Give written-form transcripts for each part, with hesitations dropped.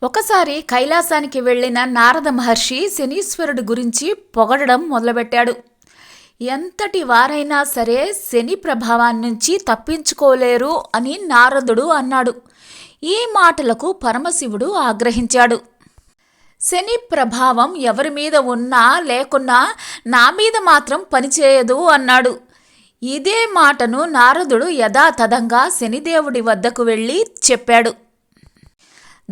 ఒకసారి కైలాసానికి వెళ్ళిన నారద మహర్షి శనీశ్వరుడి గురించి పొగడడం మొదలుపెట్టాడు. ఎంతటి వారైనా సరే శని ప్రభావాన్నించి తప్పించుకోలేరు అని నారదుడు అన్నాడు. ఈ మాటలకు పరమశివుడు ఆగ్రహించాడు. శని ప్రభావం ఎవరి మీద ఉన్నా లేకున్నా నా మీద మాత్రం పనిచేయదు అన్నాడు. ఇదే మాటను నారదుడు యథాతథంగా శనిదేవుడి వద్దకు వెళ్ళి చెప్పాడు.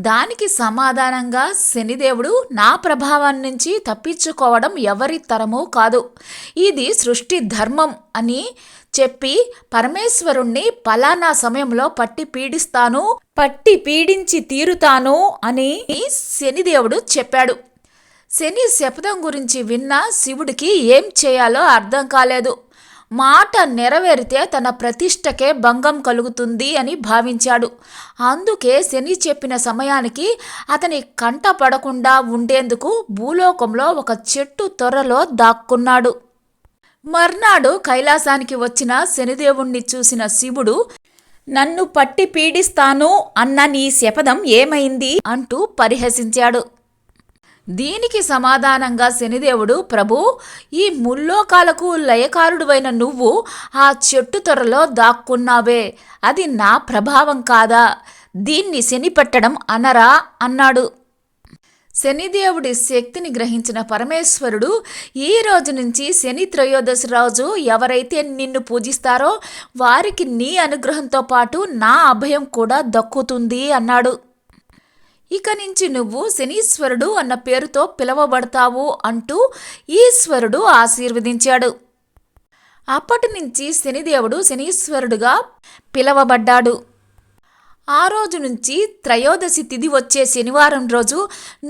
దానికి సమాధానంగా శనిదేవుడు నా ప్రభావం నుంచి తప్పించుకోవడం ఎవరి తరమూ కాదు, ఇది సృష్టి ధర్మం అని చెప్పి పరమేశ్వరుణ్ణి పలానా సమయంలో పట్టి పీడించి తీరుతాను అని శనిదేవుడు చెప్పాడు. శని శపథం గురించి విన్న శివుడికి ఏం చేయాలో అర్థం కాలేదు. మాట నెరవేరితే తన ప్రతిష్టకే భంగం కలుగుతుంది అని భావించాడు. అందుకే శని చెప్పిన సమయానికి అతని కంట పడకుండా ఉండేందుకు భూలోకంలో ఒక చెట్టు తొర్రలో దాక్కున్నాడు. మర్నాడు కైలాసానికి వచ్చిన శనిదేవుణ్ణి చూసిన శివుడు, నన్ను పట్టి పీడిస్తాను అన్న నీ శపథం ఏమైంది అంటూ పరిహసించాడు. దీనికి సమాధానంగా శనిదేవుడు, ప్రభు, ఈ ముల్లోకాలకు లయకారుడువైన నువ్వు ఆ చెట్టు తొర్రలో దాక్కున్నావే, అది నా ప్రభావం కాదా? దీన్ని శని పెట్టడం అనరా అన్నాడు. శనిదేవుడి శక్తిని గ్రహించిన పరమేశ్వరుడు, ఈ రోజు నుంచి శని త్రయోదశి రోజు ఎవరైతే నిన్ను పూజిస్తారో వారికి నీ అనుగ్రహంతో పాటు నా అభయం కూడా దక్కుతుంది అన్నాడు. ఇక నుంచి నువ్వు శనీశ్వరుడు అన్న పేరుతో పిలవబడతావు అంటూ ఈశ్వరుడు ఆశీర్వదించాడు. అప్పటి నుంచి శనిదేవుడు శనీశ్వరుడుగా పిలవబడ్డాడు. ఆ రోజు నుంచి త్రయోదశి తిథి వచ్చే శనివారం రోజు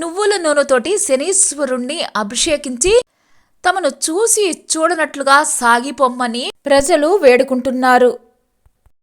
నువ్వుల నూనెతోటి శనీశ్వరుణ్ణి అభిషేకించి తమను చూసి చూడనట్లుగా సాగిపోమ్మని ప్రజలు వేడుకుంటున్నారు.